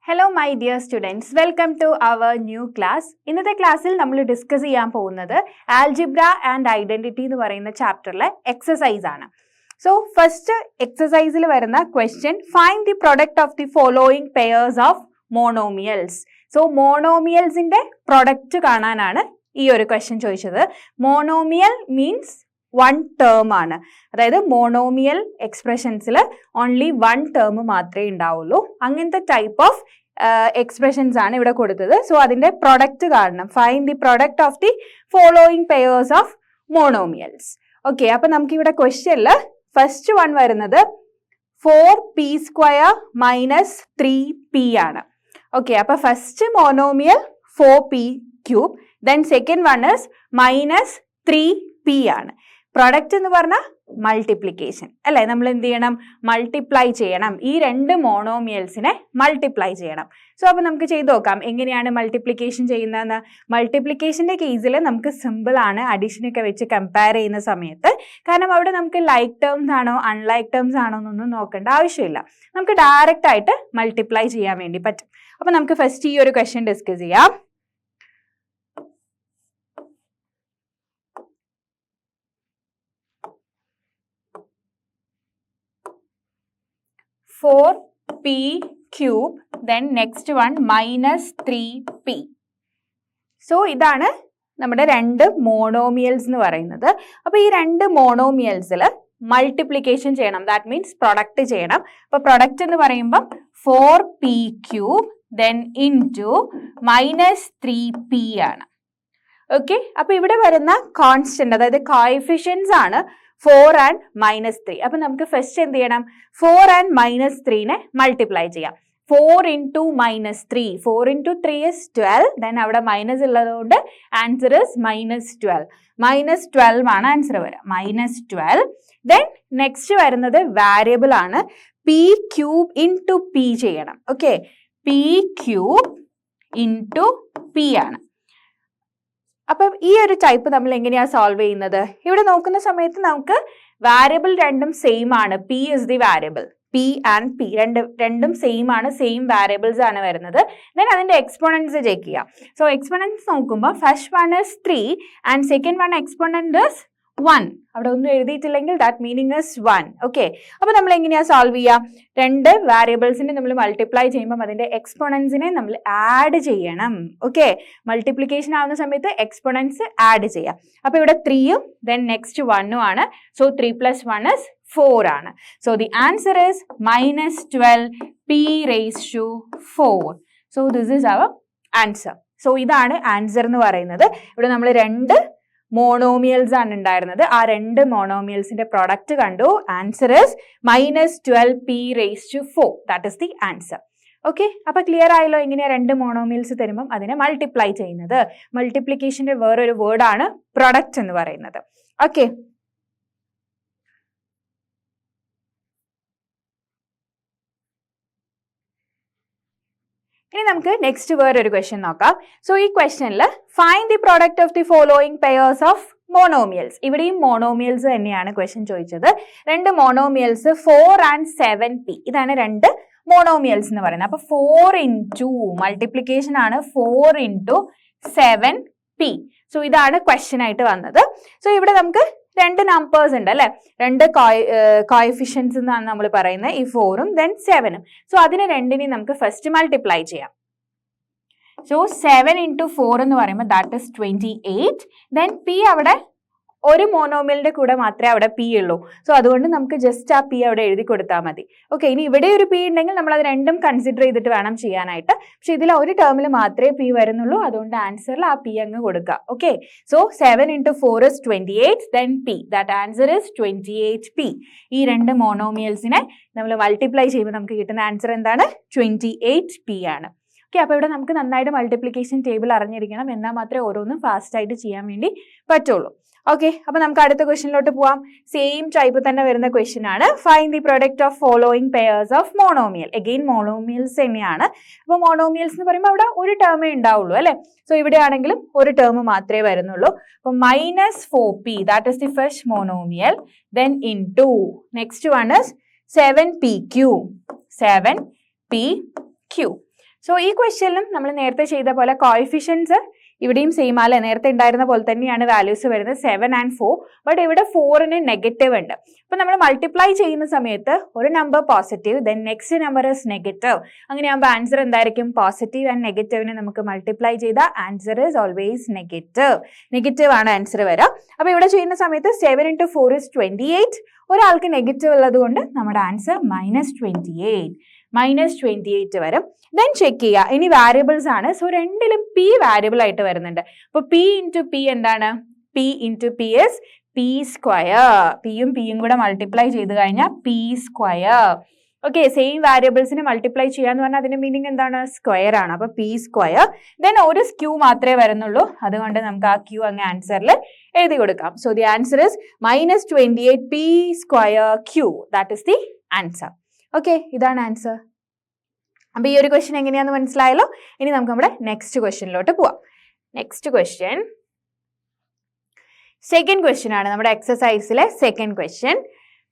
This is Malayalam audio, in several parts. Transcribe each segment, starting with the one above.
Hello my dear students, welcome to our new class. ഇന്നത്തെ ക്ലാസ്സിൽ നമ്മൾ ഡിസ്കസ് ചെയ്യാൻ പോകുന്നത് ആൽജിബ്ര ആൻഡ് ഐഡന്റിറ്റി എന്ന് പറയുന്ന ചാപ്റ്ററിലെ എക്സസൈസ് ആണ്. സോ ഫസ്റ്റ് എക്സസൈസിൽ വരുന്ന question, find the product of the following pairs of monomials. So മോണോമിയൽസിന്റെ പ്രൊഡക്റ്റ് കാണാനാണ് ഈ ഒരു ക്വസ്റ്റ്യൻ ചോദിച്ചത്. മോണോമിയൽ മീൻസ് വൺ ടേം ആണ്, അതായത് മോണോമിയൽ എക്സ്പ്രഷൻസിൽ ഓൺലി വൺ ടേം മാത്രമേ ഉണ്ടാവുള്ളൂ. അങ്ങനത്തെ ടൈപ്പ് ഓഫ് എക്സ്പ്രഷൻസ് ആണ് ഇവിടെ കൊടുത്തത്. സോ അതിന്റെ പ്രൊഡക്റ്റ് കാണണം. Find the product of the following pairs of monomials. Okay, അപ്പൊ നമുക്ക് ഇവിടെ ക്വസ്റ്റ്യനിൽ ഫസ്റ്റ് വൺ വരുന്നത് 4p² മൈനസ് 3p ആണ്. ഓക്കെ, അപ്പൊ first monomial 4p³, then second one is minus 3p ആണ്. പ്രൊഡക്റ്റ് എന്ന് പറഞ്ഞാൽ മൾട്ടിപ്ലിക്കേഷൻ അല്ലേ? നമ്മൾ എന്ത് ചെയ്യണം? മൾട്ടിപ്ലൈ ചെയ്യണം. ഈ രണ്ട് മോണോമിയൽസിനെ മൾട്ടിപ്ലൈ ചെയ്യണം. സോ അപ്പോൾ നമുക്ക് ചെയ്ത് നോക്കാം എങ്ങനെയാണ് മൾട്ടിപ്ലിക്കേഷൻ ചെയ്യുന്നതെന്ന്. മൾട്ടിപ്ലിക്കേഷൻ്റെ കേസിൽ നമുക്ക് സിമ്പിൾ ആണ് അഡീഷനൊക്കെ വെച്ച് കമ്പയർ ചെയ്യുന്ന സമയത്ത്. കാരണം അവിടെ നമുക്ക് ലൈക്ക് ടേംസ് ആണോ അൺലൈക്ക് ടേംസ് ആണോ എന്നൊന്നും നോക്കേണ്ട ആവശ്യമില്ല. നമുക്ക് ഡയറക്റ്റ് ആയിട്ട് മൾട്ടിപ്ലൈ ചെയ്യാൻ വേണ്ടി പറ്റും. അപ്പോൾ നമുക്ക് ഫസ്റ്റ് ഈ ഒരു ക്വസ്റ്റ്യൻ ഡിസ്കസ് ചെയ്യാം. 4p³, then next one minus 3p. So ഇതാണ് നമ്മുടെ രണ്ട് മോണോമിയൽസ് എന്ന് പറയുന്നത്. അപ്പോൾ ഈ രണ്ട് മോണോമിയൽസിൽ മൾട്ടിപ്ലിക്കേഷൻ ചെയ്യണം, ദാറ്റ് മീൻസ് പ്രൊഡക്റ്റ് ചെയ്യണം. അപ്പോൾ പ്രൊഡക്റ്റ് എന്ന് പറയുമ്പം 4p³ then into minus 3p ആണ്. ഓക്കെ, അപ്പോൾ ഇവിടെ വരുന്ന കോൺസ്റ്റന്റ്, അതായത് കോഎഫിഷ്യൻസ് ആണ് 4 and -3. അപ്പം നമുക്ക് ഫസ്റ്റ് എന്ത് ചെയ്യണം? 4 and -3നെ മൾട്ടിപ്ലൈ ചെയ്യാം. 4 into -3, 4 into 3 is 12. ദെൻ അവിടെ മൈനസ് ഉള്ളതുകൊണ്ട് ആൻസർ ഇസ് -12. -12 ആണ് ആൻസർ വരിക, -12. ദെൻ നെക്സ്റ്റ് വരുന്നത് വാരിയബിൾ ആണ്. p³ into p ചെയ്യണം. ഓക്കെ, p³ into p ആണ്. അപ്പം ഈ ഒരു ടൈപ്പ് നമ്മൾ എങ്ങനെയാണ് സോൾവ് ചെയ്യുന്നത്? ഇവിടെ നോക്കുന്ന സമയത്ത് നമുക്ക് വാരിയബിൾ രണ്ടും സെയിം ആണ്. P is the variable, P and P രണ്ടും സെയിം ആണ്, സെയിം വാരിയബിൾസ് ആണ് വരുന്നത്. ദെൻ അതിന്റെ എക്സ്പോണൻസ് ചെക്ക് ചെയ്യാം. സോ എക്സ്പോണൻസ് നോക്കുമ്പോൾ first one is 3 and second one exponent is 1. അവിടെ ഒന്നും എഴുതിയിട്ടില്ലെങ്കിൽ ദാറ്റ് മീനിങ് ഇസ് 1. ഓക്കെ, അപ്പോൾ നമ്മൾ എങ്ങനെയാണ് സോൾവ് ചെയ്യുക? രണ്ട് വാരിയബിൾസിനെ നമ്മൾ മൾട്ടിപ്ലൈ ചെയ്യുമ്പോൾ അതിന്റെ എക്സ്പോണൻസിനെ നമ്മൾ ആഡ് ചെയ്യണം. ഓക്കെ, മൾട്ടിപ്ലിക്കേഷൻ ആവുന്ന സമയത്ത് എക്സ്പോണൻസ് ആഡ് ചെയ്യാം. അപ്പോൾ ഇവിടെ 3ഉം ദെൻ നെക്സ്റ്റ് 1ഉം ആണ്. സോ 3 + 1 is 4 ആണ്. So the answer is -12p⁴. So this is our answer. So ഇതാണ് ആൻസർ എന്ന് പറയുന്നത്. ഇവിടെ നമ്മൾ രണ്ട് മോണോമിയൽസ് ആണ് ഉണ്ടായിരുന്നത്. ആ രണ്ട് മോണോമിയൽസിന്റെ പ്രൊഡക്റ്റ് കണ്ടു. Answer is -12p⁴. That is the answer. Okay, അപ്പൊ ക്ലിയർ ആയല്ലോ എങ്ങനെയാ രണ്ട് മോണോമിയൽസ് തരുമ്പം അതിനെ മൾട്ടിപ്ലൈ ചെയ്യുന്നത്. മൾട്ടിപ്ലിക്കേഷന്റെ വേറൊരു വേർഡ് ആണ് പ്രൊഡക്റ്റ് എന്ന് പറയുന്നത്. ഓക്കെ, ഇനി നമുക്ക് നെക്സ്റ്റ് വേറൊരു ക്വസ്റ്റ്യൻ നോക്കാം. സോ ഈ ക്വസ്റ്റ്യനിൽ find the product of the following pairs of monomials. ഇവിടെയും മോണോമിയൽസ് തന്നെയാണ് ക്വസ്റ്റ്യൻ ചോദിച്ചത്. രണ്ട് മോണോമിയൽസ് 4 and 7p, ഇതാണ് രണ്ട് മോണോമിയൽസ് എന്ന് പറയുന്നത്. അപ്പൊ 4 into മൾട്ടിപ്ലിക്കേഷൻ ആണ് 4 into 7p. സോ ഇതാണ് ക്വസ്റ്റ്യൻ ആയിട്ട് വന്നത്. സോ ഇവിടെ നമുക്ക് രണ്ട് നമ്പേഴ്സ് ഉണ്ട് അല്ലെ, രണ്ട് കോഎഫിഷ്യൻസ് എന്നാണ് നമ്മൾ പറയുന്നത്, ഈ 4ഉം ദെൻ 7ഉം. സോ അതിനെ രണ്ടിനെയും നമുക്ക് ഫസ്റ്റ് മൾട്ടിപ്ലൈ ചെയ്യാം. സോ 7 into 4 എന്ന് പറയുമ്പോൾ ദാറ്റ് ഇസ് 28. ദെൻ പി അവിടെ ഒരു മോണോമിയലിന്റെ കൂടെ മാത്രമേ അവിടെ പി ഉള്ളൂ. സോ അതുകൊണ്ട് നമുക്ക് ജസ്റ്റ് ആ പി അവിടെ എഴുതി കൊടുത്താൽ മതി. ഓക്കെ, ഇനി ഇവിടെ ഒരു പി ഉണ്ടെങ്കിൽ നമ്മൾ അത് രണ്ടും കൺസിഡർ ചെയ്തിട്ട് വേണം ചെയ്യാനായിട്ട്. പക്ഷെ ഇതിൽ ഒരു ടേമിൽ മാത്രമേ പി വരുന്നുള്ളൂ, അതുകൊണ്ട് ആൻസറിൽ ആ പി അങ്ങ് കൊടുക്കുക. Okay, so 7 into 4 is 28, then p, that answer is 28p. ഈ രണ്ട് മോണോമിയൽസിനെ നമ്മൾ മൾട്ടിപ്ലൈ ചെയ്യുമ്പോൾ നമുക്ക് കിട്ടുന്ന ആൻസർ എന്താണ്? 28p ആണ്. ഓക്കെ, അപ്പോൾ ഇവിടെ നമുക്ക് നന്നായിട്ട് മൾട്ടിപ്ലിക്കേഷൻ ടേബിൾ അറിഞ്ഞിരിക്കണം, എന്നാൽ മാത്രമേ ഓരോന്നും ഫാസ്റ്റ് ആയിട്ട് ചെയ്യാൻ വേണ്ടി പറ്റുള്ളൂ. ഓക്കെ, അപ്പൊ നമുക്ക് അടുത്ത ക്വസ്റ്റ്യനിലോട്ട് പോവാം. സെയിം ടൈപ്പ് തന്നെ വരുന്ന ക്വസ്റ്റ്യൻ ആണ്. Find the product of following pairs of monomial. Again monomials തന്നെയാണ്. അപ്പോൾ മോണോമിയൽസ് എന്ന് പറയുമ്പോൾ അവിടെ ഒരു ടേമേ ഉണ്ടാവുള്ളൂ അല്ലെ. സോ ഇവിടെ ആണെങ്കിലും ഒരു ടേം മാത്രമേ വരുന്നുള്ളൂ. അപ്പോൾ -4p, that is the first monomial. Then into next one is 7p³. So ഈ ക്വസ്റ്റ്യനിലും നമ്മൾ നേരത്തെ ചെയ്ത പോലെ കോഎഫിഷ്യൻസ് ഇവിടെയും സെയിം അല്ലെ, നേരത്തെ ഉണ്ടായിരുന്ന പോലെ തന്നെയാണ് വാല്യൂസ് വരുന്നത് 7 and 4. ബട്ട് ഇവിടെ 4ന് നെഗറ്റീവ് ഉണ്ട്. അപ്പൊ നമ്മൾ മൾട്ടിപ്ലൈ ചെയ്യുന്ന സമയത്ത് ഒരു number positive, then next number is negative. അങ്ങനെയാകുമ്പോൾ ആൻസർ എന്തായിരിക്കും? പോസിറ്റീവ് ആൻഡ് നെഗറ്റീവിനെ നമുക്ക് മൾട്ടിപ്ലൈ ചെയ്ത answer is always negative. Negative ആണ് ആൻസർ വരിക. അപ്പൊ ഇവിടെ ചെയ്യുന്ന സമയത്ത് 7 into 4 is 28. ഒരാൾക്ക് നെഗറ്റീവ് ഉള്ളത് കൊണ്ട് നമ്മുടെ ആൻസർ -28 വരും. ദെൻ ചെക്ക് ചെയ്യുക, ഇനി വാരിയബിൾസ് ആണ്. സോ രണ്ടിലും പി വാരിയബിൾ ആയിട്ട് വരുന്നുണ്ട്. അപ്പോൾ പി ഇൻറ്റു പി എന്താണ്? P into P is P square. പിയും കൂടെ മൾട്ടിപ്ലൈ ചെയ്ത് കഴിഞ്ഞാൽ പി സ്ക്വയർ. ഓക്കെ, സെയിം വാരിയബിൾസിനെ മൾട്ടിപ്ലൈ ചെയ്യാന്ന് പറഞ്ഞാൽ അതിന്റെ മീനിങ് എന്താണ്? സ്ക്വയർ ആണ്. അപ്പൊ പി സ്ക്വയർ. ദെൻ ഒരു ക്യൂ മാത്രമേ വരുന്നുള്ളൂ, അതുകൊണ്ട് നമുക്ക് ആ ക്യൂ അങ്ങ് ആൻസറിൽ എഴുതി കൊടുക്കാം. So the answer is -28 P square Q. That is the answer. Okay, ഇതാണ് ആൻസർ. അപ്പൊ ഈ ഒരു ക്വസ്റ്റ്യൻ എങ്ങനെയാണെന്ന് മനസ്സിലായല്ലോ. ഇനി നമുക്ക് നമ്മുടെ നെക്സ്റ്റ് ക്വസ്റ്റ്യനിലോട്ട് പോവാം. നെക്സ്റ്റ് ക്വസ്റ്റ്യൻ സെക്കൻഡ് ക്വസ്റ്റ്യൻ ആണ്, നമ്മുടെ എക്സസൈസിലെ second question.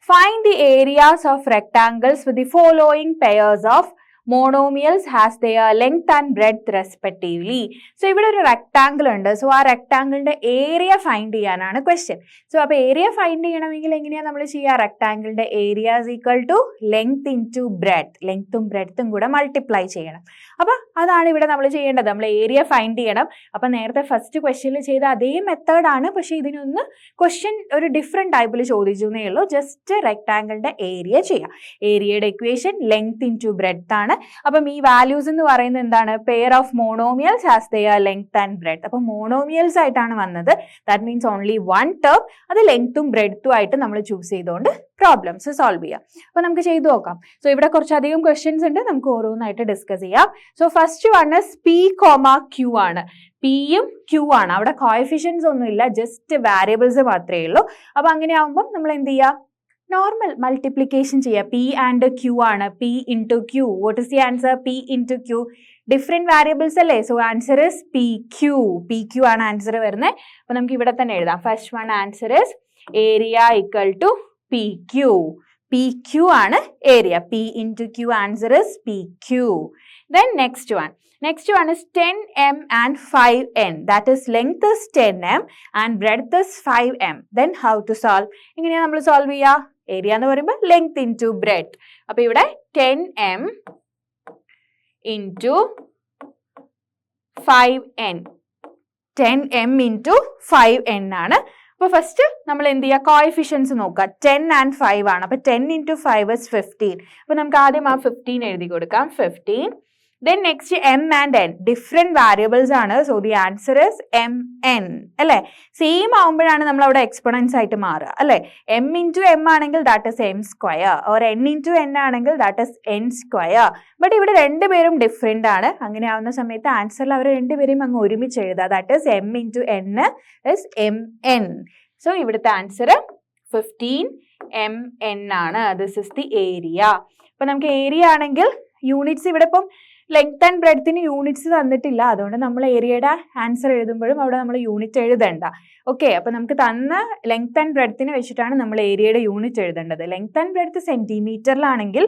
Find the areas of rectangles with the following pairs of monomials has their length and breadth respectively. So ഇവിടെ ഒരു റെക്ടാങ്കിൾ ഉണ്ട്. സോ ആ റെക്ടാങ്കിളിന്റെ ഏരിയ ഫൈൻഡ് ചെയ്യാനാണ് ക്വസ്റ്റ്യൻ. സോ അപ്പോൾ ഏരിയ ഫൈൻഡ് ചെയ്യണമെങ്കിൽ എങ്ങനെയാണ് നമ്മൾ ചെയ്യുക? റെക്ടാങ്കിളിന്റെ area is equal to length into breadth. ലെങ്ത്തും ബ്രെഡ്ത്തും കൂടെ മൾട്ടിപ്ലൈ ചെയ്യണം. അപ്പൊ അതാണ് ഇവിടെ നമ്മൾ ചെയ്യേണ്ടത്. നമ്മൾ ഏരിയ ഫൈൻഡ് ചെയ്യണം. അപ്പൊ നേരത്തെ ഫസ്റ്റ് ക്വസ്റ്റ്യനിൽ ചെയ്ത അതേ മെത്തേഡാണ്, പക്ഷെ ഇതിനൊന്ന് ക്വസ്റ്റ്യൻ ഒരു ഡിഫറെന്റ് ടൈപ്പിൽ ചോദിച്ചു എന്നേ ഉള്ളൂ. ജസ്റ്റ് റെക്ടാങ്കിളിന്റെ ഏരിയ ചെയ്യാം. ഏരിയയുടെ ഇക്വേഷൻ ലെങ്ത് ഇൻറ്റു ബ്രെഡ്ത്ത് ആണ്. അപ്പം ഈ വാല്യൂസ് എന്ന് പറയുന്നത് എന്താണ്? Pair of monomials has their length and breadth. അപ്പൊ മോണോമിയൽസ് ആയിട്ടാണ് വന്നത്. That means only one term. അത് ലെങ്ത്തും ബ്രെഡ്ത്തും ആയിട്ട് നമ്മൾ ചൂസ് ചെയ്തുകൊണ്ട് പ്രോബ്ലംസ് സോൾവ് ചെയ്യാം. അപ്പൊ നമുക്ക് ചെയ്തു നോക്കാം. സോ ഇവിടെ കുറച്ചധികം ക്വസ്റ്റ്യൻസ് ഉണ്ട്, നമുക്ക് ഓരോന്നായിട്ട് ഡിസ്കസ് ചെയ്യാം. So first one is P, Q ആണ്. പിയും ക്യൂ ആണ്. അവിടെ കോഎഫിഷ്യൻസ് ഒന്നുമില്ല, ജസ്റ്റ് വാരിയബിൾസ് മാത്രമേ ഉള്ളൂ. അപ്പൊ അങ്ങനെ ആവുമ്പോൾ നമ്മൾ എന്ത് ചെയ്യുക? നോർമൽ മൾട്ടിപ്ലിക്കേഷൻ ചെയ്യുക. പി ആൻഡ് ക്യൂ ആണ്. P into Q. What is the answer? P into Q. Different variables അല്ലേ? So answer is P Q ആണ് ആൻസർ വരുന്നത്. അപ്പൊ നമുക്ക് ഇവിടെ തന്നെ എഴുതാം. First one answer is area equal to P Q. P Q ആണ് area. P into Q answer is P Q. Then next one is 10m and 5n. That is length is 10m and breadth is 5m. Then how to solve? എങ്ങനെയാണ് നമ്മൾ സോൾവ് ചെയ്യുക? ഏരിയ എന്ന് പറയുമ്പോൾ ലെങ്ത് ഇൻറ്റു ബ്രെഡ്ത്ത്. അപ്പൊ ഇവിടെ 10m into 5n. 10m into 5n ആണ്. അപ്പൊ ഫസ്റ്റ് നമ്മൾ എന്ത് ചെയ്യുക? കോഎഫിഷ്യൻസ് നോക്കുക. 10 and 5 ആണ്. അപ്പൊ 10 into 5 is 15. അപ്പൊ നമുക്ക് ആദ്യം ആ 15 എഴുതി കൊടുക്കാം. 15. Then next m and n. Different variables ആണ്. So the answer is mn. അല്ലെ? സെയിം ആവുമ്പോഴാണ് നമ്മൾ അവിടെ എക്സ്പോണൻസ് ആയിട്ട് മാറുക അല്ലെ? m ഇൻറ്റു m ആണെങ്കിൽ that is m square, or n into n ആണെങ്കിൽ that is n square. But ഇവിടെ രണ്ടുപേരും ഡിഫറെന്റ് ആണ്. അങ്ങനെ ആവുന്ന സമയത്ത് ആൻസറിൽ അവർ രണ്ടുപേരും അങ്ങ് ഒരുമിച്ച് എഴുതുക. That is m into n is mn. So ഇവിടുത്തെ ആൻസർ 15 mn ആണ്. This is the area. അപ്പൊ നമുക്ക് ഏരിയ ആണെങ്കിൽ യൂണിറ്റ്സ് ഇവിടെ ഇപ്പം ലെങ്ത് ആൻഡ് ബ്രെഡ്ത്തിന് യൂണിറ്റ്സ് തന്നിട്ടില്ല, അതുകൊണ്ട് നമ്മൾ ഏരിയയുടെ ആൻസർ എഴുതുമ്പോഴും അവിടെ നമ്മൾ യൂണിറ്റ് എഴുതണ്ട. ഓക്കെ, അപ്പൊ നമുക്ക് തന്ന ലെങ്ത് ആൻഡ് ബ്രെഡ്ത്തിന് വെച്ചിട്ടാണ് നമ്മൾ ഏരിയയുടെ യൂണിറ്റ് എഴുതേണ്ടത്. ലെങ്ത് ആൻഡ് ബ്രെഡ്ത്ത് സെന്റിമീറ്ററിലാണെങ്കിൽ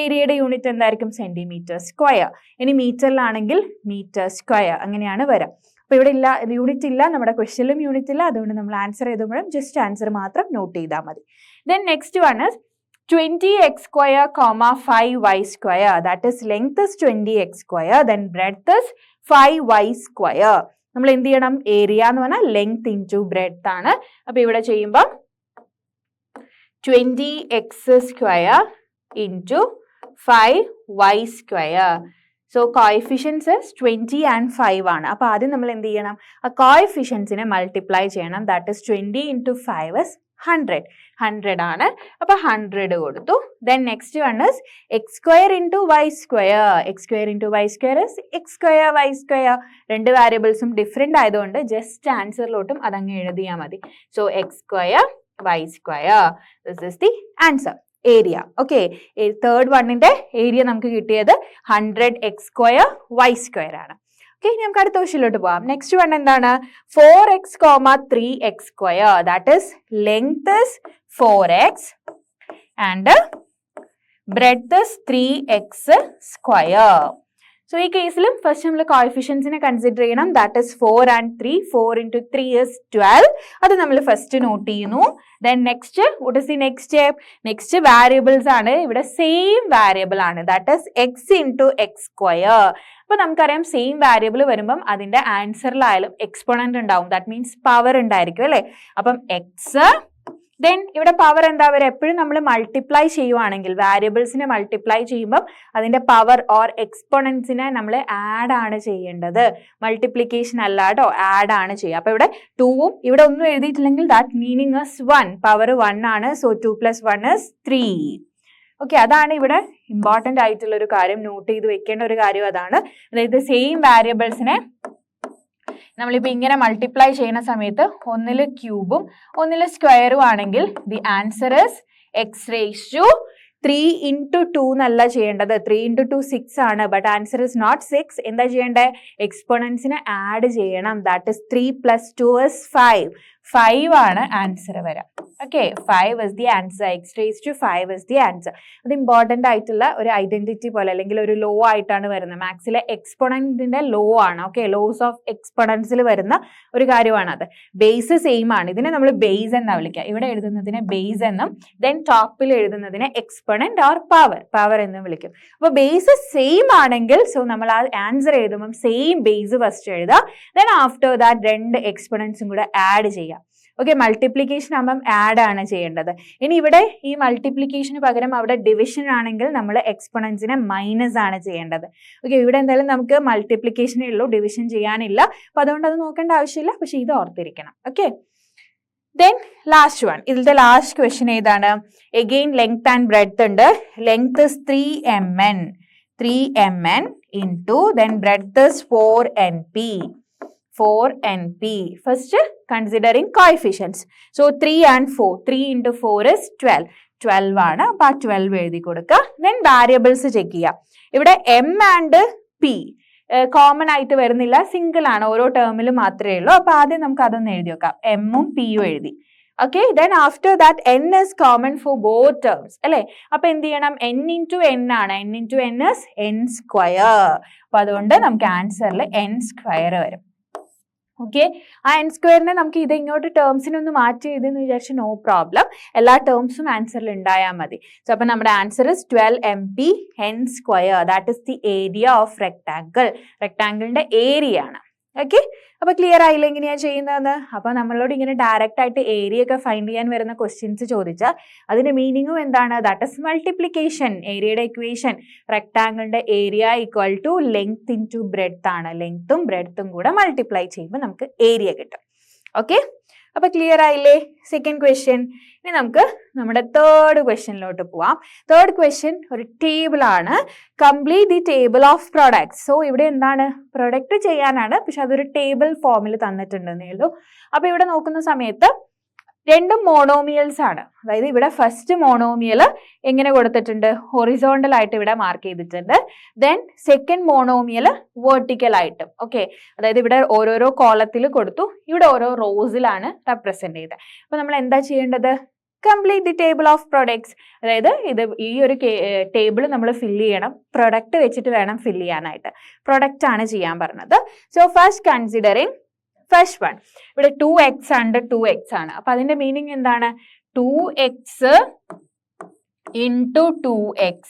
ഏരിയയുടെ യൂണിറ്റ് എന്തായിരിക്കും? Centimetre square. ഇനി മീറ്ററിലാണെങ്കിൽ മീറ്റർ സ്ക്വയർ. അങ്ങനെയാണ് വരാം. അപ്പൊ ഇവിടെ ഇല്ല, യൂണിറ്റ് ഇല്ല, നമ്മുടെ ക്വസ്റ്റ്യനിലും യൂണിറ്റ് ഇല്ല, അതുകൊണ്ട് നമ്മൾ ആൻസർ എഴുതുമ്പോഴും ജസ്റ്റ് ആൻസർ മാത്രം നോട്ട് ചെയ്താൽ മതി. Then next one is 20x square, 5y square. That is length is 20x square, then breadth is 5y square. നമ്മൾ എന്ത് ചെയ്യണം? ഏരിയ എന്ന് പറഞ്ഞാൽ ലെങ്ത് ഇൻറ്റു ബ്രെഡ്ത്ത് ആണ്. അപ്പൊ ഇവിടെ ചെയ്യുമ്പോൾ 20x square into 5y square. So coefficients 20 and 5 ആണ്. അപ്പൊ ആദ്യം നമ്മൾ എന്ത് ചെയ്യണം? ആ കോഎഫിഷ്യൻസിനെ മൾട്ടിപ്ലൈ ചെയ്യണം. ദാറ്റ് ഇസ് 20 into 5 is 100 ആണ്. അപ്പൊ 100 കൊടുത്തു. Then next one is X square into Y square. X square into Y square is X square Y square. രണ്ട് വാരിയബിൾസും ഡിഫറെന്റ് ആയതുകൊണ്ട് ജസ്റ്റ് ആൻസറിലോട്ടും അതങ്ങ് എഴുതിയാൽ മതി. So X square Y square. This is the answer. Area. Okay, third വണ്ണിന്റെ ഏരിയ നമുക്ക് കിട്ടിയത് 100x സ്ക്വയർ വൈ സ്ക്വയർ ആണ്. ഓക്കെ, ഇനി നമുക്ക് അടുത്ത ക്വസ്റ്റ്യനിലോട്ട് പോകാം. നെക്സ്റ്റ് വൺ എന്താണ്? 4x, 3x square. That is length is 4x and breadth is 3x square. So ഈ കേസിലും ഫസ്റ്റ് നമ്മൾ കോഎഫിഷ്യൻസിനെ കൺസിഡർ ചെയ്യണം. That is 4 and 3. 4 into 3 is 12. അത് നമ്മൾ ഫസ്റ്റ് നോട്ട് ചെയ്യുന്നു. Then next what is the next step? Next variables ആണ്. ഇവിടെ സെയിം വാരിയബിൾ ആണ്. That is X into X square. അപ്പൊ നമുക്കറിയാം സെയിം വാരിയബിൾ വരുമ്പം അതിന്റെ ആൻസറിലായാലും എക്സ്പോണന്റ് ഉണ്ടാവും. ദാറ്റ് മീൻസ് പവർ ഉണ്ടായിരിക്കും അല്ലെ. അപ്പം എക്സ് ദെൻ ഇവിടെ പവർ എന്താ വരിക? എപ്പോഴും നമ്മൾ മൾട്ടിപ്ലൈ ചെയ്യുവാണെങ്കിൽ വാരിയബിൾസിനെ മൾട്ടിപ്ലൈ ചെയ്യുമ്പോൾ അതിന്റെ പവർ ഓർ എക്സ്പോണൻസിനെ നമ്മൾ ആഡ് ആണ് ചെയ്യേണ്ടത്. മൾട്ടിപ്ലിക്കേഷൻ അല്ല കേട്ടോ, ആഡ് ആണ് ചെയ്യുക. അപ്പൊ ഇവിടെ 2ഉം ഇവിടെ ഒന്നും എഴുതിയിട്ടില്ലെങ്കിൽ ദാറ്റ് മീനിങ് ഇസ് 1. പവർ 1 ആണ്. So 2 + 1 is 3. ഓക്കെ, അതാണ് ഇവിടെ ഇമ്പോർട്ടൻ്റ് ആയിട്ടുള്ള ഒരു കാര്യം, നോട്ട് ചെയ്ത് വെക്കേണ്ട ഒരു കാര്യം അതാണ്. അതായത് സെയിം വാരിയബിൾസിനെ നമ്മളിപ്പോൾ ഇങ്ങനെ മൾട്ടിപ്ലൈ ചെയ്യുന്ന സമയത്ത് ഒന്നിൽ ക്യൂബും ഒന്നിൽ സ്ക്വയറും ആണെങ്കിൽ the answer is X raise to 3 into 2 എന്നല്ല ചെയ്യേണ്ടത്. 3 into 2 6 ആണ്. But answer is not 6. എന്താ ചെയ്യേണ്ടത്? എക്സ്പോണൻസിനെ ആഡ് ചെയ്യണം. That is 3 + 2 is 5. 5 ആണ് ആൻസർ വരാം. Okay, 5 is the answer. X raised to 5 is the answer. അത് ഇമ്പോർട്ടൻ്റ് ആയിട്ടുള്ള ഒരു ഐഡന്റിറ്റി പോലെ അല്ലെങ്കിൽ ഒരു ലോ ആയിട്ടാണ് വരുന്നത്. മാത്സിലെ എക്സ്പോണന്റിന്റെ ലോ ആണ്. ഓക്കെ, ലോസ് ഓഫ് എക്സ്പോണൻസിൽ വരുന്ന ഒരു കാര്യമാണ് അത്. ബേസ് സെയിം ആണ്. ഇതിനെ നമ്മൾ ബേസ് എന്നാ വിളിക്കുക. ഇവിടെ എഴുതുന്നതിനെ ബേസ് എന്നും ദെൻ ടോപ്പിൽ എഴുതുന്നതിനെ എക്സ്പോണന്റ് ഓർ പവർ എന്നും വിളിക്കും. അപ്പോൾ ബേസ് സെയിം ആണെങ്കിൽ സോ നമ്മൾ ആ ആൻസർ എഴുതുമ്പോൾ സെയിം ബേസ് ഫസ്റ്റ് എഴുതുക. ദെൻ ആഫ്റ്റർ ദാറ്റ് രണ്ട് എക്സ്പോണൻസും കൂടെ ആഡ് ചെയ്യുക. ഓക്കെ, മൾട്ടിപ്ലിക്കേഷൻ ആകുമ്പം ആഡ് ആണ് ചെയ്യേണ്ടത്. ഇനി ഇവിടെ ഈ മൾട്ടിപ്ലിക്കേഷന് പകരം അവിടെ ഡിവിഷൻ ആണെങ്കിൽ നമ്മൾ എക്സ്പോണൻസിനെ മൈനസ് ആണ് ചെയ്യേണ്ടത്. ഓക്കെ, ഇവിടെ എന്തായാലും നമുക്ക് മൾട്ടിപ്ലിക്കേഷനേ ഉള്ളൂ, ഡിവിഷൻ ചെയ്യാനില്ല. അപ്പൊ അതുകൊണ്ട് അത് നോക്കേണ്ട ആവശ്യമില്ല, പക്ഷെ ഇത് ഓർത്തിരിക്കണം. Okay, then last one. ഇതിലത്തെ ലാസ്റ്റ് ക്വസ്റ്റ്യൻ ഏതാണ്? എഗെയിൻ ലെങ്ത് ആൻഡ് ബ്രെഡ്ത്ത് ഉണ്ട്. Length is 3mn into then breadth is 4np. 4np. First considering coefficients. So 3 and 4. 3 into 4 is 12. 12 ആണ്. അപ്പോൾ ആ 12 എഴുതി കൊടുക്കുക. ദെൻ വാരിയബിൾസ് ചെക്ക് ചെയ്യുക. ഇവിടെ m and p കോമൺ ആയിട്ട് വരുന്നില്ല, സിംഗിൾ ആണ്, ഓരോ ടേമിലും മാത്രമേ ഉള്ളൂ. അപ്പോൾ ആദ്യം നമുക്ക് അതൊന്ന് എഴുതി വെക്കാം. എമ്മും പിയും എഴുതി. Okay, then after that n is common for both terms അല്ലേ. അപ്പൊ എന്ത് ചെയ്യണം? n into n ആണ്. n into n is n square. അപ്പൊ അതുകൊണ്ട് നമുക്ക് ആൻസറിൽ n square വരും. ഓക്കെ, ആ n സ്ക്വയറിനെ നമുക്ക് ഇത് ഇങ്ങോട്ട് ടേംസിനൊന്ന് മാറ്റി എഴുതെന്ന് വിചാരിച്ച് നോ പ്രോബ്ലം. എല്ലാ ടേംസും ആൻസറിൽ ഉണ്ടായാൽ മതി. സോ അപ്പൊ നമ്മുടെ answer is 12mp n square. That is the area of rectangle. റെക്ടാങ്കിളിന്റെ ഏരിയ ആണ്. ഓക്കെ, അപ്പൊ ക്ലിയർ ആയില്ല എങ്ങനെയാ ചെയ്യുന്നതെന്ന്? അപ്പൊ നമ്മളോട് ഇങ്ങനെ ഡയറക്റ്റ് ആയിട്ട് ഏരിയ ഒക്കെ ഫൈൻഡ് ചെയ്യാൻ വരുന്ന ക്വസ്റ്റ്യൻസ് ചോദിച്ചാൽ അതിന്റെ മീനിങ്ങും എന്താണ്? That is multiplication. ഏരിയയുടെ ഇക്വേഷൻ റെക്ടാങ്കിളിന്റെ area equal to length into breadth ആണ്. ലെങ്ത്തും ബ്രെഡ്ത്തും കൂടെ മൾട്ടിപ്ലൈ ചെയ്യുമ്പോൾ നമുക്ക് ഏരിയ കിട്ടും. ഓക്കെ, അപ്പൊ ക്ലിയർ ആയില്ലേ? Second question. ഇനി നമുക്ക് നമ്മുടെ തേർഡ് ക്വസ്റ്റ്യനിലോട്ട് പോവാം. തേർഡ് ക്വസ്റ്റ്യൻ ഒരു ടേബിൾ ആണ്. Complete the table of products. So ഇവിടെ എന്താണ്? പ്രൊഡക്റ്റ് ചെയ്യാനാണ്, പക്ഷെ അതൊരു ടേബിൾ ഫോമിൽ തന്നിട്ടുണ്ടെന്നേ ഉള്ളൂ. അപ്പൊ ഇവിടെ നോക്കുന്ന സമയത്ത് രണ്ടും മോണോമിയൽസ് ആണ്. അതായത് ഇവിടെ ഫസ്റ്റ് മോണോമിയൽ എങ്ങനെ കൊടുത്തിട്ടുണ്ട്? ഹൊറിസോണ്ടൽ ആയിട്ട് ഇവിടെ മാർക്ക് ചെയ്തിട്ടുണ്ട്. ദെൻ സെക്കൻഡ് മോണോമിയൽ വെർട്ടിക്കൽ ആയിട്ടും. ഓക്കെ, അതായത് ഇവിടെ ഓരോരോ കോളത്തിൽ കൊടുത്തു, ഇവിടെ ഓരോ റോസിലാണ് റെപ്രസെന്റ് ചെയ്തത്. അപ്പൊ നമ്മൾ എന്താ ചെയ്യേണ്ടത്? Complete the table of products. അതായത് ഈ ഒരു ടേബിൾ നമ്മൾ ഫില്ല് ചെയ്യണം. പ്രൊഡക്റ്റ് വെച്ചിട്ട് വേണം ഫില്ല് ചെയ്യാനായിട്ട്. പ്രൊഡക്റ്റ് ആണ് ചെയ്യാൻ പറഞ്ഞത്. So first considering first one. ഇവിടെ 2x ഉണ്ട്, 2x ആണ്. അപ്പൊ അതിന്റെ മീനിങ് എന്താണ്? 2x into 2x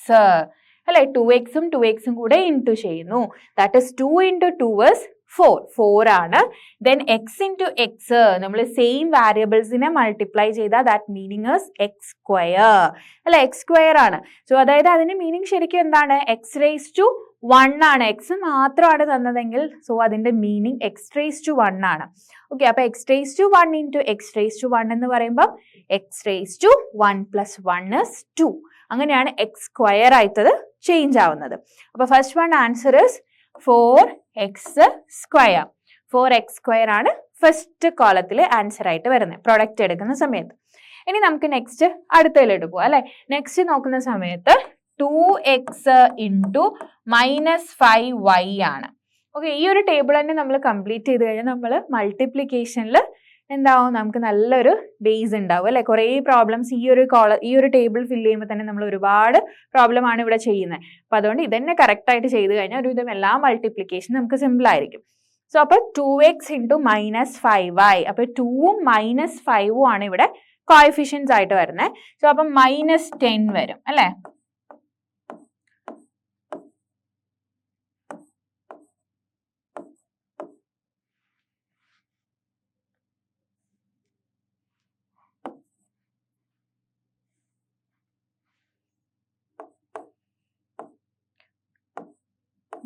അല്ലെ. 2xും 2xും കൂടെ ഇൻറ്റു ചെയ്യുന്നു. That is 2 into 2 is 4. 4 ആണ്. ദെൻ x into x നമ്മൾ സെയിം വാരിയബിൾസിനെ മൾട്ടിപ്ലൈ ചെയ്താൽ that meaning is X square അല്ലെ. എക്സ് സ്ക്വയർ ആണ്. സോ അതായത് അതിന്റെ മീനിങ് ശരിക്കും എന്താണ്? എക്സ് റേസ് ടു 1 ആണ്. എക്സ് മാത്രമാണ് തന്നതെങ്കിൽ സോ അതിന്റെ മീനിങ് എക്സ് റേസ് ടു 1 ആണ്. ഓക്കെ, അപ്പൊ X raise to 1 into X raise to 1 എന്ന് പറയുമ്പോൾ എക്സ് റേസ് ടു 1 + 1 is 2. അങ്ങനെയാണ് എക്സ് സ്ക്വയർ ആയിട്ടത് ചേഞ്ച് ആവുന്നത്. അപ്പൊ first one answer is 4x square. 4x square ആണ് ഫസ്റ്റ് കോളത്തിൽ ആൻസർ ആയിട്ട് വരുന്നത് പ്രൊഡക്റ്റ് എടുക്കുന്ന സമയത്ത്. ഇനി നമുക്ക് നെക്സ്റ്റ് അടുത്തതിലോട്ട് പോവാം അല്ലെ. നെക്സ്റ്റ് നോക്കുന്ന സമയത്ത് 2x into -5y ആണ്. ഓക്കെ, ഈ ഒരു ടേബിൾ തന്നെ നമ്മൾ കംപ്ലീറ്റ് ചെയ്ത് കഴിഞ്ഞാൽ നമ്മൾ മൾട്ടിപ്ലിക്കേഷനിൽ എന്താവും, നമുക്ക് നല്ലൊരു ബേസ് ഉണ്ടാവും അല്ലെ. കുറേ പ്രോബ്ലംസ് ഈ ഒരു ടേബിൾ ഫില്ല് ചെയ്യുമ്പോൾ തന്നെ നമ്മൾ ഒരുപാട് പ്രോബ്ലം ആണ് ഇവിടെ ചെയ്യുന്നത്. അപ്പൊ അതുകൊണ്ട് ഇതന്നെ കറക്റ്റ് ആയിട്ട് ചെയ്ത് കഴിഞ്ഞാൽ ഒരുവിധം എല്ലാ മൾട്ടിപ്ലിക്കേഷൻ നമുക്ക് സിമ്പിൾ ആയിരിക്കും. സോ അപ്പൊ 2x ഇൻറ്റു -5y, അപ്പൊ 2ഉം -5ഉം ആണ് ഇവിടെ കോഎഫിഷ്യൻസ് ആയിട്ട് വരുന്നത്. സോ അപ്പം -10 വരും അല്ലെ.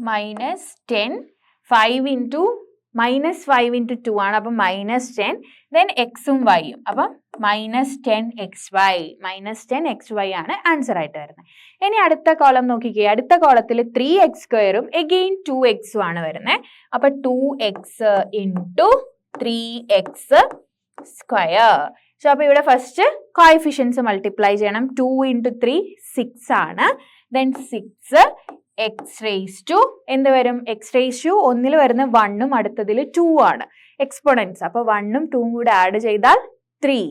-10, 5 ഇൻറ്റു -5 ഇൻറ്റു 2 ആണ്, അപ്പം -10, ദെൻ എക്സും വൈയും, അപ്പം -10xy, -10xy ആണ് ആൻസർ ആയിട്ട് വരുന്നത്. ഇനി അടുത്ത കോളം നോക്കിക്കേ. അടുത്ത കോളത്തിൽ 3x² എഗെയിൻ 2x ആണ് വരുന്നത്. അപ്പൊ 2x ഇൻറ്റു 3x². സോ അപ്പൊ ഇവിടെ ഫസ്റ്റ് കോഎഫിഷ്യൻസ് മൾട്ടിപ്ലൈ ചെയ്യണം. 2 ഇൻറ്റു 3 6 ആണ്, ദെൻ 6 x റേസ് ടു എന്ത് വരും, x റേസ് ടു ഒന്നിൽ വരുന്ന 1ഉം അടുത്തതിൽ 2 ആണ് എക്സ്പോണൻസ്. അപ്പൊ 1ഉം 2ഉം കൂടെ ആഡ് ചെയ്താൽ 3.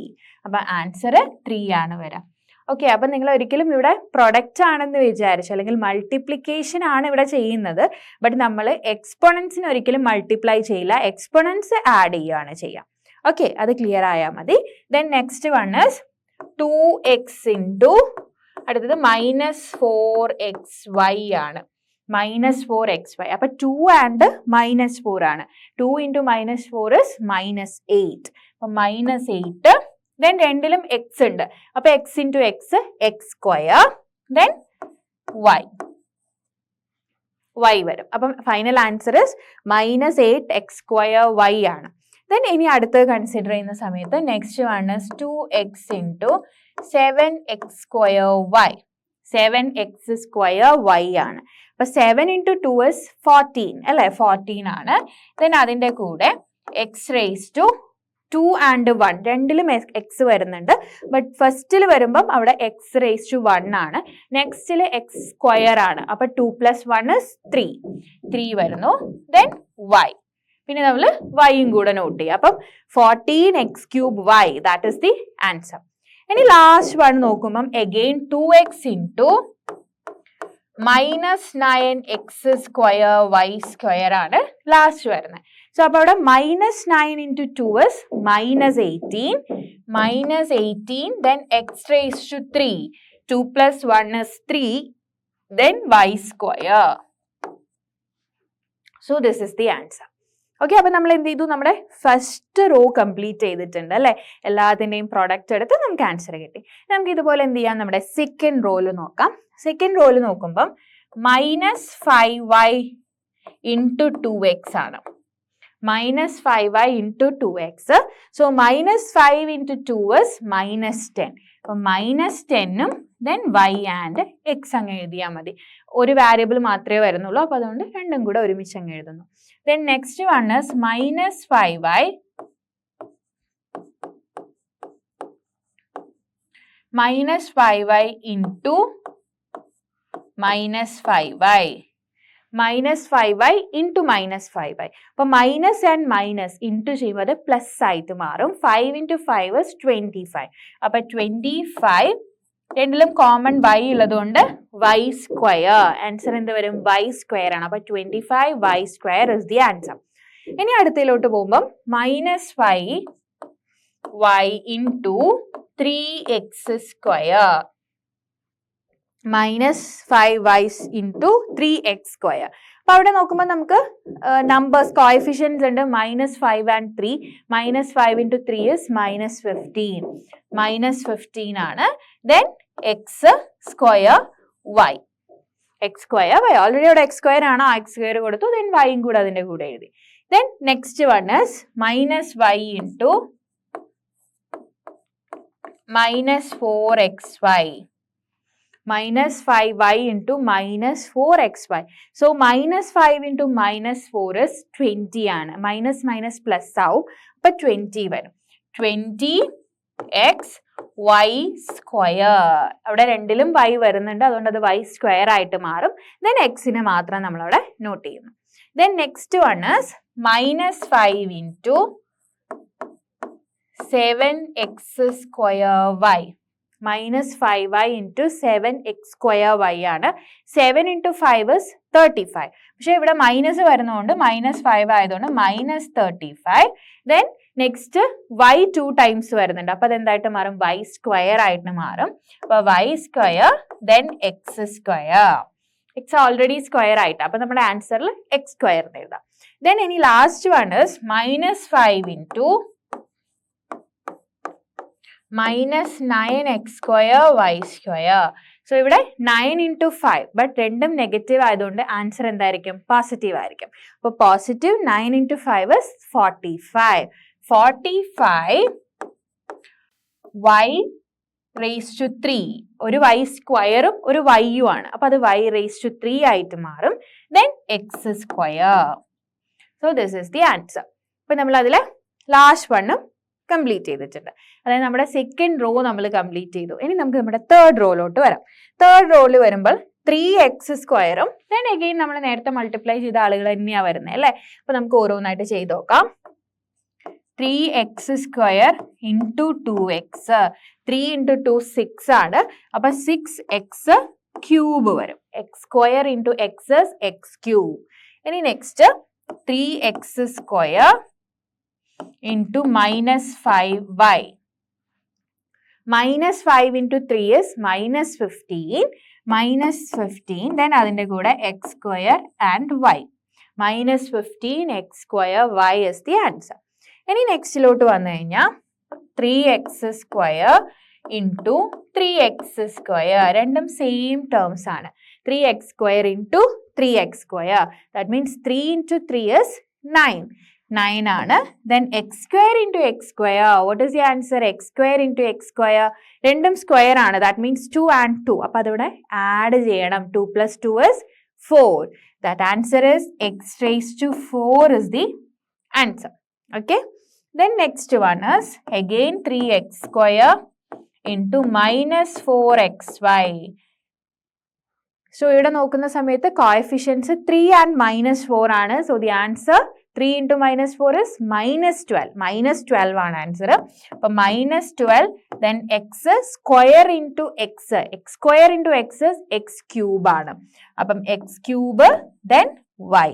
അപ്പൊ ആൻസർ 3 ആണ് വരാം. ഓക്കെ, അപ്പൊ നിങ്ങൾ ഒരിക്കലും ഇവിടെ പ്രൊഡക്റ്റ് ആണെന്ന് വിചാരിച്ചു അല്ലെങ്കിൽ മൾട്ടിപ്ലിക്കേഷൻ ആണ് ഇവിടെ ചെയ്യുന്നത്. ബട്ട് നമ്മൾ എക്സ്പോണൻസിന് ഒരിക്കലും മൾട്ടിപ്ലൈ ചെയ്യില്ല, എക്സ്പോണൻസ് ആഡ് ചെയ്യുകയാണ് ചെയ്യുക. ഓക്കെ, അത് ക്ലിയർ ആയാൽ മതി. Then next one is 2x into അടുത്തത് -4xy ആണ്. -4xy, അപ്പൊ 2 ആൻഡ് -4 ആണ്. 2 ഇൻറ്റു -4 ഇസ് -8. അപ്പൊ -8, ദെൻ രണ്ടിലും x ഉണ്ട്. അപ്പൊ x into x, x², then y വരും. അപ്പം ഫൈനൽ ആൻസർ ഇസ് -8x²y ആണ്. ദെൻ ഇനി അടുത്തത് കൺസിഡർ ചെയ്യുന്ന സമയത്ത് next one is 2x into 7x²y. 7x²y ആണ്. അപ്പൊ 7 ഇൻറ്റു 2 ഇസ് 14 അല്ലെ, 14 ആണ്. ദെൻ അതിന്റെ കൂടെ x റേസ് ടു 2 ആൻഡ് 1, രണ്ടിലും x വരുന്നുണ്ട്. ബട്ട് ഫസ്റ്റിൽ വരുമ്പം അവിടെ x റേസ് ടു 1 ആണ്, നെക്സ്റ്റിൽ x² ആണ്. അപ്പൊ 2 + 1 ഇസ് 3 വരുന്നു. ദെൻ y, പിന്നെ നമ്മൾ yയും കൂടെ നോട്ട് ചെയ്യുക. അപ്പം 14x³ that is the answer. ഇനി ലാസ്റ്റ് വൺ നോക്കുമ്പം അഗെയിൻ 2x ഇൻറ്റു -9x² ആണ് ലാസ്റ്റ് വരുന്നത്. സോ അപ്പൊ അവിടെ -9 into 2 is -18, then x raise to 3, 2 + 1 is 3, then y². So this is the answer. Okay, അപ്പൊ നമ്മൾ എന്ത് ചെയ്തു, നമ്മുടെ ഫസ്റ്റ് റോ കംപ്ലീറ്റ് ചെയ്തിട്ടുണ്ട് അല്ലെ. എല്ലാത്തിന്റെയും പ്രോഡക്റ്റ് എടുത്ത് നമുക്ക് ആൻസർ കിട്ടി. നമുക്ക് ഇതുപോലെ എന്ത് ചെയ്യാം, നമ്മുടെ സെക്കൻഡ് റോയിൽ നോക്കാം. സെക്കൻഡ് റോയിൽ നോക്കുമ്പം -5y ഇൻറ്റു 2x ആണ്. -5y into 2x. So -5 into 2 is -10. അപ്പൊ -10ഉം ദെൻ y ആൻഡ് x അങ്ങ് എഴുതിയാൽ മതി. ഒരു വാരിയബിൾ മാത്രമേ വരുന്നുള്ളൂ, അപ്പൊ അതുകൊണ്ട് രണ്ടും കൂടെ ഒരുമിച്ച് അങ്ങ് എഴുതുന്നു. Then next one is -5y into -5y. -5y into -5y. അപ്പൊ മൈനസ് ആൻഡ് മൈനസ് ഇൻറ്റു ചെയ്യുമ്പോൾ അത് പ്ലസ് ആയിട്ട് മാറും. 5 ഇൻറ്റു 5 is 25. അപ്പൊ 25, രണ്ടിലും കോമൺ y ഉള്ളതുകൊണ്ട് y². ആൻസർ എന്ത് വരും, y² ആണ്. അപ്പൊ 25y² is the answer. ഇനി അടുത്തതിലോട്ട് പോകുമ്പം -5y into 3x². -5y into 3x². അപ്പൊ അവിടെ നോക്കുമ്പോൾ നമുക്ക് നമ്പേഴ്സ് കോഎഫിഷ്യൻസ് ഉണ്ട്, -5 and 3. -5 into 3 is -15. -15 ആണ്. Then x² y. x² y. Already അവിടെ x² ആണ്, ആ x² കൊടുത്തു. ദെൻ yയും കൂടെ അതിന്റെ കൂടെ എഴുതി. Then next one is -y into -4xy. -5y into -4xy. So -5 into -4 is 20 ആണ്. മൈനസ് പ്ലസ് ആവും. അപ്പൊ 20 വരും. 20xy². അവിടെ രണ്ടിലും y വരുന്നുണ്ട്, അതുകൊണ്ട് അത് y² ആയിട്ട് മാറും. ദെൻ എക്സിനെ മാത്രം നമ്മളവിടെ നോട്ട് ചെയ്യുന്നു. Then next one is -5 into 7x square y. Minus 5y into 7x square y ആണ്. 7 into 5 is 35. പക്ഷെ ഇവിടെ മൈനസ് വരുന്നതുകൊണ്ട് -5 ആയതുകൊണ്ട് -35. Then next y 2 times വരുന്നുണ്ട്. അപ്പോൾ അതെന്തായിട്ട് മാറും? y square ആയിട്ട് മാറും. അപ്പോൾ y square then x square. x already square ആയിട്ട്. അപ്പോൾ നമ്മുടെ ആൻസറിൽ x square എന്ന് എഴുതാം. Then ഇനി last one is -5 into -9x square y square. So ഇവിടെ 9 into 5 but രണ്ടും നെഗറ്റീവ് ആയതുകൊണ്ട് ആൻസർ എന്തായിരിക്കും? പോസിറ്റീവ് ആയിരിക്കും. അപ്പോൾ positive 9 into 5 is 45. 45 y raised to 3. ഒരു y സ്ക്വയറും ഒരു y യും ആണ്. അപ്പോൾ അത് y raised to 3 ആയിട്ട് മാറും. Then x square. So this is the answer. അപ്പോൾ നമ്മൾ അതിൽ ലാസ്റ്റ് വണ്ണും കംപ്ലീറ്റ് ചെയ്തിട്ടുണ്ട്. അതായത് നമ്മുടെ സെക്കൻഡ് റോ നമ്മൾ കംപ്ലീറ്റ് ചെയ്തു. ഇനി നമുക്ക് നമ്മുടെ തേർഡ് റോയിലോട്ട് വരാം. തേർഡ് റോയിൽ വരുമ്പോൾ 3x സ്ക്വയറും then again നമ്മൾ നേരത്തെ മൾട്ടിപ്ലൈ ചെയ്ത ആളുകൾ തന്നെയാണ് വരുന്നത് അല്ലേ? അപ്പോൾ നമുക്ക് ഓരോന്നായിട്ട് ചെയ്ത് നോക്കാം. 3x square into 2x. 3 into 2 6 ആണ്. അപ്പോൾ 6x ക്യൂബ് വരും. x square into x cube. ഇനി next 3x square into -5y. -5 into 3 is -15. -15 then അതിൻ്റെ കൂടെ x square and y. -15 x square y is the answer. ഇനി നെക്സ്റ്റിലോട്ട് വന്നു കഴിഞ്ഞാൽ 3x square into 3x square. രണ്ടും സെയിം ടേംസ് ആണ്. 3x square into 3x square. That means 3 into 3 is 9. 9 ആണ്. Then x square into x square. What is the answer? x square into x square. രണ്ടും സ്ക്വയർ ആണ്. That means 2 and 2. അപ്പോൾ അതോടെ ആഡ് ചെയ്യണം. 2 plus 2 is 4. That answer is x raised to 4 is the answer. Okay. Then next one is again 3x square into -4xy. So ഇവിടെ നോക്കുന്ന സമയത്ത് കോഎഫിഷ്യൻസ് 3 and -4 ആണ്. So the answer 3 into -4 is -12. -12 ആണ് ആൻസർ. അപ്പോൾ -12 then x square into x. x square into x is x cube ആണ്. അപ്പം x cube then y.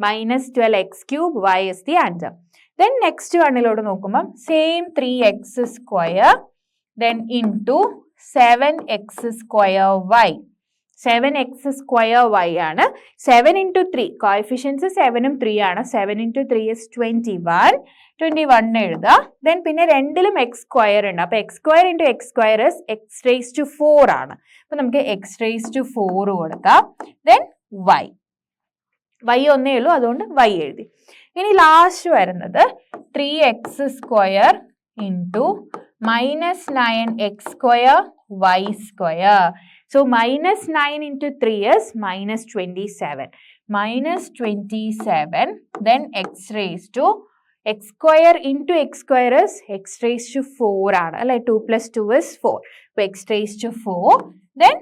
-12 x cube y is the answer. Then next വണ്ണിലോട്ട് നോക്കുമ്പം same 3x square then into 7x square y. 7x square y ആണ്. 7 into 3 കോഎഫിഷ്യൻസ് 7 ഉം 3 ആണ്. 7 into 3 is 21. 21 എഴുതുക. then പിന്നെ രണ്ടിലും x സ്ക്വയർ ഉണ്ട്. അപ്പോൾ x square into x square is x raised to 4 ആണ്. അപ്പോൾ നമുക്ക് x raised to 4 കൊടുക്കാം. then y. y ഒന്നേ ഉള്ളൂ അതുകൊണ്ട് y എഴുതി. ഇനി ലാസ്റ്റ് വരുന്നത് 3x square into -9x square y square. So -9 into 3 is -27. -27 then x raised to x square into x square is x raised to 4 ആണ് അല്ലേ? 2 plus 2 is 4. അപ്പോൾ x raised to 4 then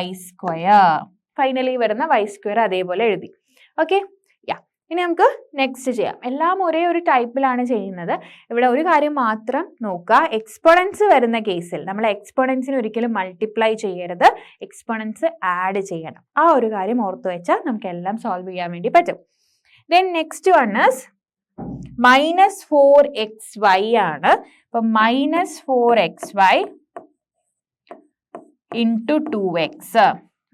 y square. Finally വരുന്ന y square അതേപോലെ എഴുതി. ഓക്കെ. ഇനി നമുക്ക് നെക്സ്റ്റ് ചെയ്യാം. എല്ലാം ഒരേ ഒരു ടൈപ്പിലാണ് ചെയ്യുന്നത്. ഇവിടെ ഒരു കാര്യം മാത്രം നോക്കുക. എക്സ്പോണൻസ് വരുന്ന കേസിൽ നമ്മൾ എക്സ്പോണൻസിന് ഒരിക്കലും മൾട്ടിപ്ലൈ ചെയ്യരുത്. എക്സ്പോണൻസ് ആഡ് ചെയ്യണം. ആ ഒരു കാര്യം ഓർത്തു വെച്ചാൽ നമുക്ക് എല്ലാം സോൾവ് ചെയ്യാൻ വേണ്ടി പറ്റും. Then next one is -4xy ആണ്. അപ്പം -4xy into 2x.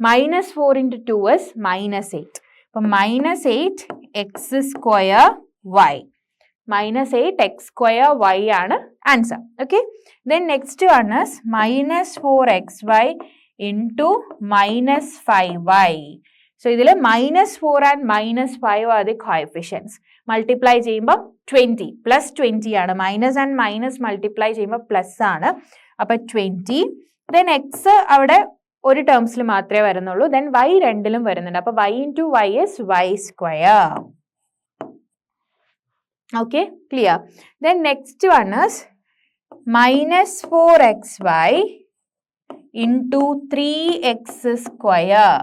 -4 into 2 is -8. അപ്പം -8 x square y. -8 x square y ആണ് answer. Okay. Then next one is -4xy into -5y. So ഇതിൽ -4 and -5 are the coefficients. Multiply ചെയ്യുമ്പോൾ 20 പ്ലസ് 20 ആണ്. മൈനസ് ആൻഡ് മൈനസ് മൾട്ടിപ്ലൈ ചെയ്യുമ്പോൾ പ്ലസ് ആണ്. അപ്പം 20. ദെൻ എക്സ് അവിടെ ഒരു ടേംസിൽ മാത്രമേ വരുന്നുള്ളൂ. ദെൻ y രണ്ടിലും വരുന്നുണ്ട്. അപ്പോൾ y into y is y square. Okay, clear. Then next one is -4xy into 3x square.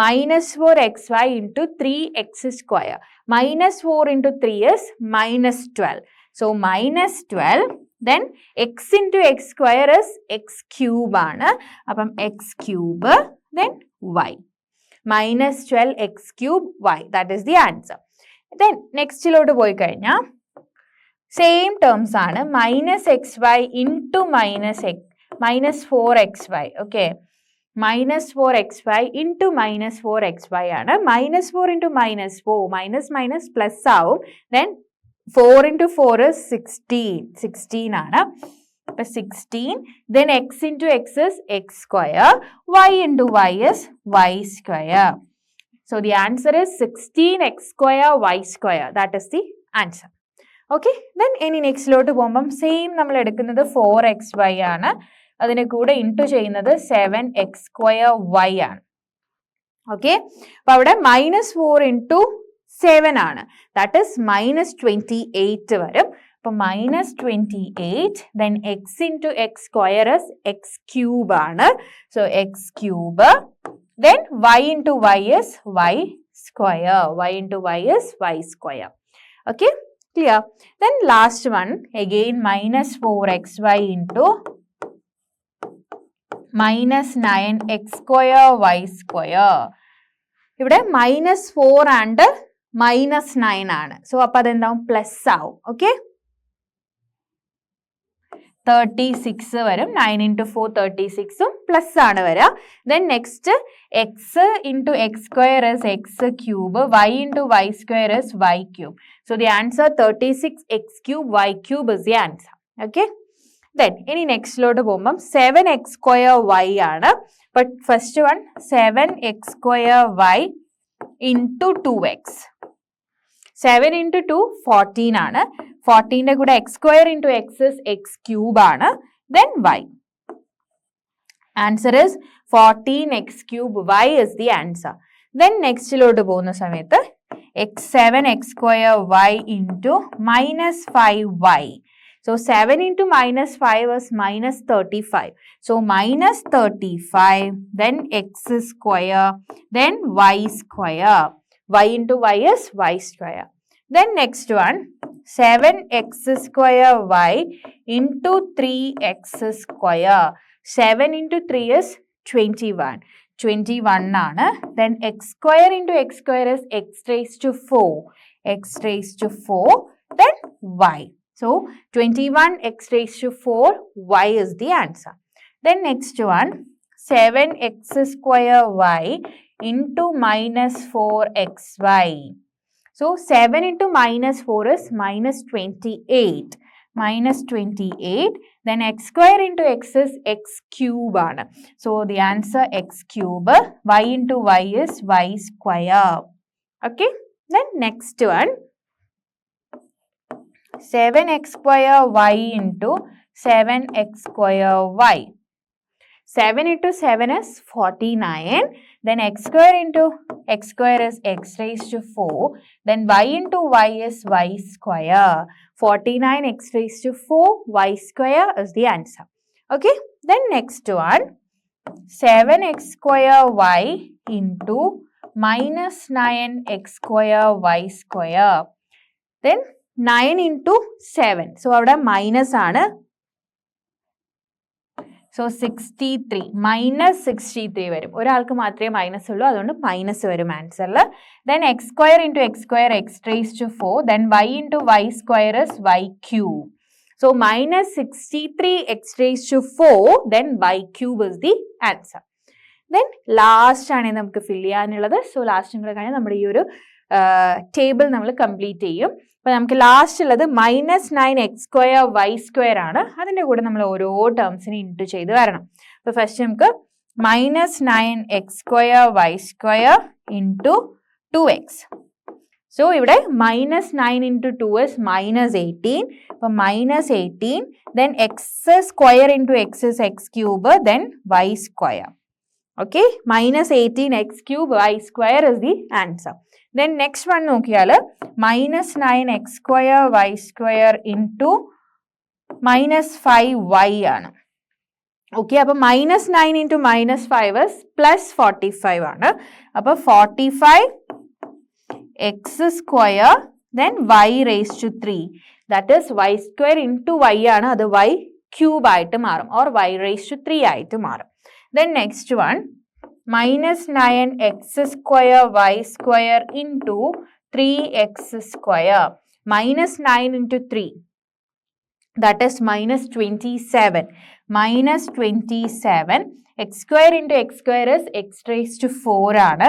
-4xy into 3x square. -4 into 3 is -12. So -12 then x into x square is x cube ആണ്. അപ്പം x cube then y. minus 12 x cube y. That is the answer. Then next ലോട്ട് പോയി കഴിഞ്ഞാൽ സെയിം ടേംസ് ആണ്. minus xy into minus 4xy. okay. minus 4xy into minus 4xy ആണ്. minus 4 into minus 4 minus minus plus ആവും. then 4 into 4 is 16 ആണ്. അപ്പോൾ 16 then x into x is x square, y into y is y square. so the answer is 16x square y square. that is the answer. okay. then ഇനി നെക്സ്റ്റിലോട്ട് പോകുമ്പം സെയിം നമ്മൾ എടുക്കുന്നത് 4xy ആണ്. അതിനെ കൂടെ ഇൻറ്റു ചെയ്യുന്നത് 7x square y ആണ്. ഓക്കെ. അപ്പോൾ അവിടെ -4 into 7 ആണ്. ദാറ്റ് ഇസ് -28 വരും. അപ്പോൾ -28 then x into x square is x cube ആണ്. so x cube then y into y is y square. y into y is y square. okay, clear? then last one again -4xy into -9x square y square. ഇവിടെ -4 and -9 ആണ്. സോ അപ്പോൾ അതെന്താവും പ്ലസ് ആവും. ഓക്കെ. 36 വരും. 9 into 4 36 പ്ലസ് ആണ് വരിക. then next x into x square is x cube, y into y square is y cube. so the answer 36x cube y cube is the answer. okay. then ഇനി നെക്സ്റ്റിലോട്ട് പോകുമ്പം 7x square y ആണ്. but first one 7x square y into 2x. 7 into 2 14 ആണ്. 14ന്റെ കൂടെ x square into x is x cube ആണ്. then y. answer is 14x cube y is the answer. then നെക്സ്റ്റിലോട്ട് പോകുന്ന സമയത്ത് 7x square y into -5y. so 7 into -5 is -35. so -35 then x square then y square. y into y is y square. then next one 7x square y into 3x square. 7 into 3 is 21 ആണ്. then x square into x square is x raised to 4. x raised to 4 then y. so 21x raised to 4 y is the answer. then next one 7x square y into -4xy. so 7 into -4 is -28. -28 then x square into x is x cube ആണ്. so the answer x cube. y into y is y square. okay. then next one 7x square y into 7x square y. 7 into 7 is 49. then x square into x square is x raised to 4. then y into y is y square. 49x raised to 4 y square is the answer. okay. then next one 7x square y into -9x square y square. then 9 into 7. so അവിടെ മൈനസ് ആണ്. so 63 -63 വരും. ഒരാൾക്ക് മാത്രമേ മൈനസ് ഉള്ളൂ, അതുകൊണ്ട് മൈനസ് വരും ആൻസറിൽ. then x square into x square x raised to 4. then y into y square is y cube. so -63 x raised to 4 then y cube is the answer. then last ആണ് നമുക്ക് ഫിൽ ചെയ്യാനുള്ളത്. so ലാസ്റ്റ് കൂടെ കഴിഞ്ഞാൽ നമ്മുടെ ഈ ഒരു ടേബിൾ നമ്മൾ കംപ്ലീറ്റ് ചെയ്യും. അപ്പോൾ നമുക്ക് ലാസ്റ്റ് ഉള്ളത് -9x square y square ആണ്. അതിൻ്റെ കൂടെ നമ്മൾ ഓരോ ടേംസിനെ ഇൻറ്റു ചെയ്ത് വരണം. അപ്പോൾ ഫസ്റ്റ് നമുക്ക് -9x square y square into 2x. so ഇവിടെ -9 into 2 is -18. അപ്പോൾ -18 then x square into x is x cube then y square. okay. -18 x cube y square is the answer. then next one നോക്കിയാൽ -9x square y square into -5y ആണ്. ഓക്കെ. അപ്പോൾ -9 into -5 is +45 ആണ്. അപ്പോൾ 45x square then y raised to 3. That is y square into y ആണ്, അത് y cube ആയിട്ട് മാറും, or y raised to 3 ആയിട്ട് മാറും. Then next one, minus 9x square y square into 3x square. Minus 9 into 3. That is minus 27. Minus 27. X square into x square is x raised to 4 ആണ്.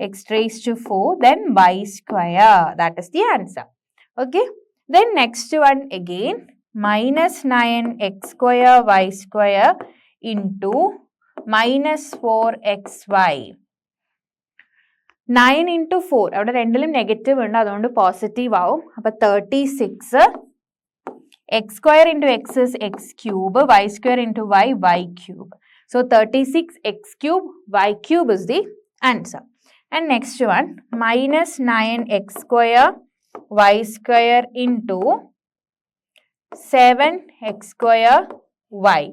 X raised to 4. Then y square. That is the answer. Okay. Then next one again. Minus 9x square y square into minus 4xy. 9 into 4. അവിടെ രണ്ടിലും നെഗറ്റീവ് ഉണ്ട്, അതുകൊണ്ട് പോസിറ്റീവ് ആവും. അപ്പൊ 36. x square into x is x cube. Y square into y, y cube. So 36 x cube, y cube is the answer. And next one, minus 9x square y square into 7x square y.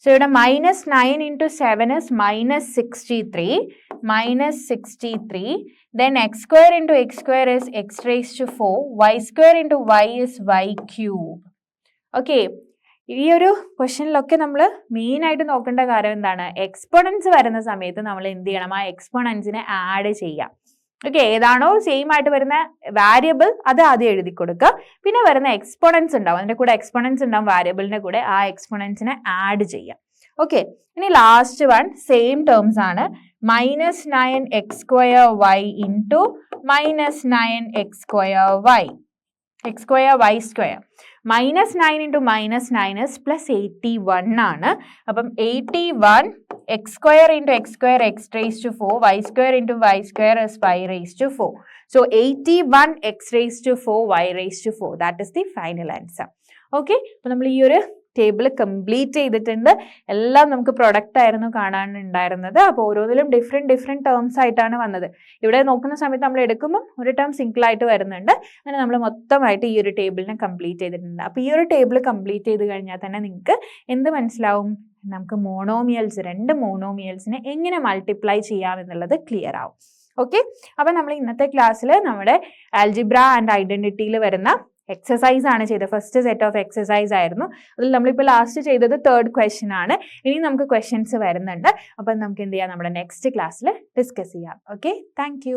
So ഇവിടെ minus 9 into 7 is minus 63. Minus 63. Then x square into x square is x raised to 4. Y square into y is y cube. Okay, ഈ ഒരു ക്വസ്റ്റ്യനിലൊക്കെ നമ്മൾ മെയിൻ ആയിട്ട് നോക്കേണ്ട കാര്യം എന്താണ്? എക്സ്പോണൻസ് വരുന്ന സമയത്ത് നമ്മൾ എന്ത് ചെയ്യണം? ആ എക്സ്പോണൻസിനെ ആഡ് ചെയ്യാം. ഓക്കെ, ഏതാണോ സെയിം ആയിട്ട് വരുന്ന വാരിയബിൾ അത് ആദ്യം എഴുതി കൊടുക്കുക. പിന്നെ വരുന്ന എക്സ്പോണൻസ് ഉണ്ടാവും, അതിൻ്റെ കൂടെ എക്സ്പോണൻസ് ഉണ്ടാവും വാരിയബിളിൻ്റെ കൂടെ, ആ എക്സ്പോണൻസിനെ ആഡ് ചെയ്യാം. ഓക്കെ, ഇനി ലാസ്റ്റ് വൺ സെയിം ടേംസ് ആണ്. Minus 9x square y into minus 9x square y. x square y square. Minus 9 into minus 9 is plus 81 ആണ്. അപ്പം 81 x square into x square x raised to 4, y square into y square is y raised to 4. So 81 x raised to 4, y raised to 4. That is the final answer. Okay, അപ്പോൾ നമ്മൾ ഈ ഒരു ടേബിൾ കംപ്ലീറ്റ് ചെയ്തിട്ടുണ്ട്. എല്ലാം നമുക്ക് പ്രൊഡക്റ്റ് ആയിരുന്നു കാണാനുണ്ടായിരുന്നത്. അപ്പോൾ ഓരോന്നിലും ഡിഫറെൻറ്റ് ടേംസ് ആയിട്ടാണ് വന്നത്. ഇവിടെ നോക്കുന്ന സമയത്ത് നമ്മൾ എടുക്കുമ്പോൾ ഒരു ടേം സിംഗിൾ ആയിട്ട് വരുന്നുണ്ട്. അങ്ങനെ നമ്മൾ മൊത്തമായിട്ട് ഈ ഒരു ടേബിളിനെ കംപ്ലീറ്റ് ചെയ്തിട്ടുണ്ട്. അപ്പോൾ ഈ ഒരു ടേബിൾ കംപ്ലീറ്റ് ചെയ്ത് കഴിഞ്ഞാൽ തന്നെ നിങ്ങൾക്ക് എന്ത് മനസ്സിലാവും? നമുക്ക് മോണോമിയൽസ്, രണ്ട് മോണോമിയൽസിനെ എങ്ങനെ മൾട്ടിപ്ലൈ ചെയ്യാമെന്നുള്ളത് ക്ലിയർ ആവും. ഓക്കെ, അപ്പോൾ നമ്മൾ ഇന്നത്തെ ക്ലാസ്സിൽ നമ്മുടെ ആൽജിബ്ര ആൻഡ് ഐഡന്റിറ്റിയിൽ വരുന്ന എക്സസൈസ് ആണ് ചെയ്തത്. ഫസ്റ്റ് സെറ്റ് ഓഫ് എക്സസൈസ് ആയിരുന്നു. അതിൽ നമ്മളിപ്പോൾ ലാസ്റ്റ് ചെയ്തത് 3rd ക്വസ്റ്റ്യൻ ആണ്. ഇനി നമുക്ക് ക്വസ്റ്റ്യൻസ് വരുന്നുണ്ട്. അപ്പം നമുക്ക് എന്ത് ചെയ്യാം? നമ്മുടെ നെക്സ്റ്റ് ക്ലാസ്സിൽ ഡിസ്കസ് ചെയ്യാം. Okay, thank